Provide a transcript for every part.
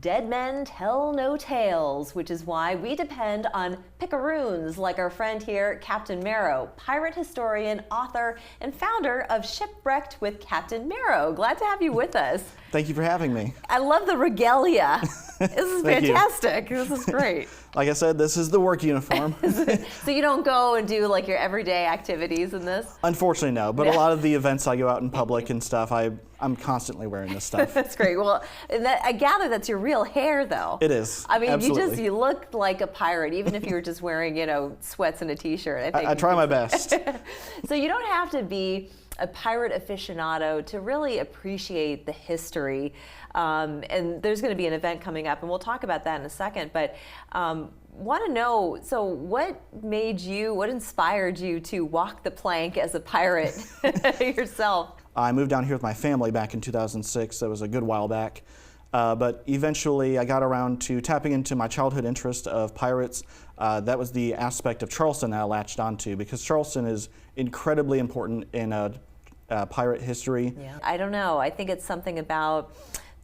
Dead men tell no tales, which is why we depend on picaroons like our friend here, Captain Marrow, pirate historian, author, and founder of Shipwrecked with Captain Marrow. Glad to have you with us. Thank you for having me. I love the regalia. This is fantastic. This is great. Like I said, this is the work uniform. So you don't go and do like your everyday activities in this? Unfortunately, no. But a lot of the events I go out in public and stuff, I'm constantly wearing this stuff. That's great. Well, I gather that's your real hair, though. It is. I mean, absolutely. you look like a pirate, even if you were just wearing, sweats and a t-shirt. I try my best. So you don't have to be a pirate aficionado to really appreciate the history. And there's going to be an event coming up, and we'll talk about that in a second. But want to know, so what inspired you to walk the plank as a pirate yourself? I moved down here with my family back in 2006. That was a good while back. But eventually I got around to tapping into my childhood interest of pirates. That was the aspect of Charleston that I latched onto, because Charleston is incredibly important in pirate history. Yeah. I don't know. I think it's something about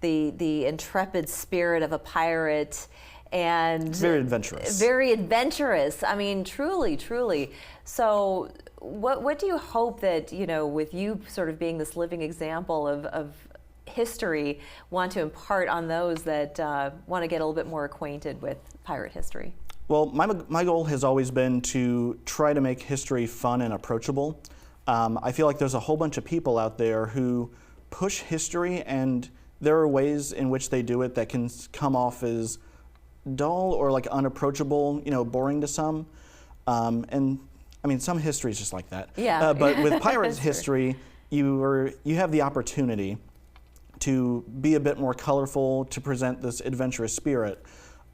the intrepid spirit of a pirate, and It's very adventurous. Very adventurous. I mean, truly, truly. So what do you hope that, with you sort of being this living example of history, want to impart on those that want to get a little bit more acquainted with pirate history? Well, my goal has always been to try to make history fun and approachable. I feel like there's a whole bunch of people out there who push history, and there are ways in which they do it that can come off as dull or like unapproachable, boring to some. And I mean, some history is just like that. Yeah. But with pirates history, you have the opportunity to be a bit more colorful, to present this adventurous spirit.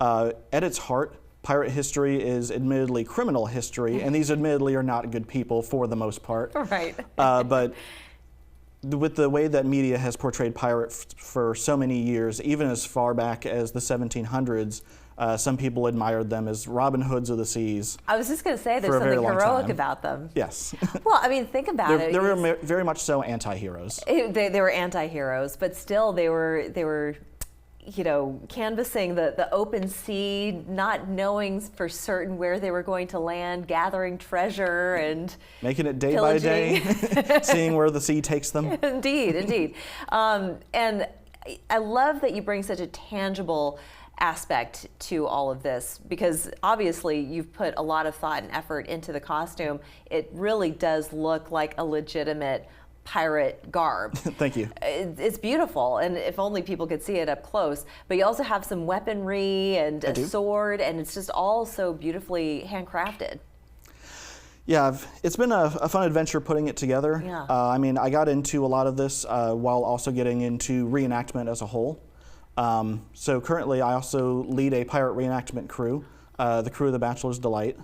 At its heart, pirate history is admittedly criminal history, and these admittedly are not good people for the most part. Right. But with the way that media has portrayed pirates for so many years, even as far back as the 1700s, some people admired them as Robin Hoods of the seas. I was just going to say, there's something heroic about them. Yes. Well, I mean, think about it. They were very much so anti-heroes. They were anti-heroes, but still they were canvassing the open sea, not knowing for certain where they were going to land, gathering treasure and making it day pillaging. by day, seeing where the sea takes them. Indeed, indeed. And I love that you bring such a tangible aspect to all of this, because obviously you've put a lot of thought and effort into the costume. It really does look like a legitimate pirate garb. Thank you. It's beautiful, and if only people could see it up close. But you also have some weaponry and a sword, and it's just all so beautifully handcrafted. Yeah, it's been a fun adventure putting it together. Yeah. I mean, I got into a lot of this while also getting into reenactment as a whole. So currently I also lead a pirate reenactment crew, the crew of the Bachelor's Delight.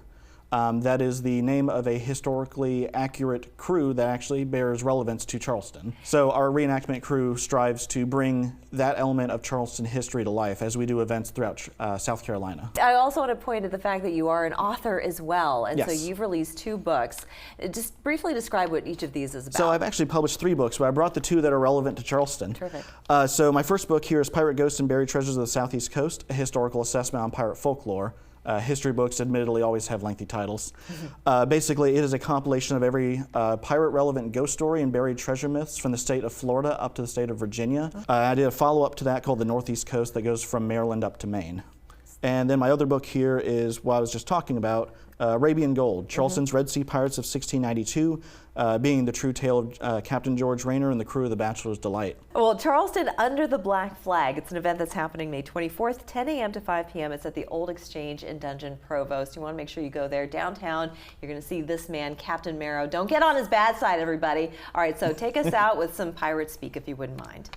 That is the name of a historically accurate crew that actually bears relevance to Charleston. So our reenactment crew strives to bring that element of Charleston history to life as we do events throughout South Carolina. I also want to point to the fact that you are an author as well, and yes. So you've released 2 books. Just briefly describe what each of these is about. So I've actually published 3 books, but I brought the 2 that are relevant to Charleston. Terrific. So my first book here is Pirate Ghosts and Buried Treasures of the Southeast Coast, a historical assessment on pirate folklore. History books admittedly always have lengthy titles. Basically, it is a compilation of every pirate-relevant ghost story and buried treasure myths from the state of Florida up to the state of Virginia. I did a follow-up to that called The Northeast Coast that goes from Maryland up to Maine. And then my other book here is what I was just talking about, Arabian Gold, Charleston's Red Sea Pirates of 1692, being the true tale of Captain George Rayner and the crew of the Bachelor's Delight. Well, Charleston Under the Black Flag. It's an event that's happening May 24th, 10 a.m. to 5 p.m. It's at the Old Exchange in Dungeon, Provost. You want to make sure you go there downtown. You're going to see this man, Captain Marrow. Don't get on his bad side, everybody. All right, so take us out with some pirate speak, if you wouldn't mind.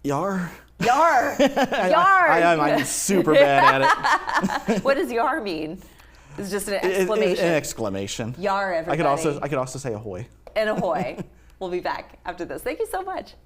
Yar. Yar. Yar. I'm super bad at it. What does yar mean? It's just an exclamation. An exclamation. Yar, everybody. I could also say ahoy. And ahoy. We'll be back after this. Thank you so much.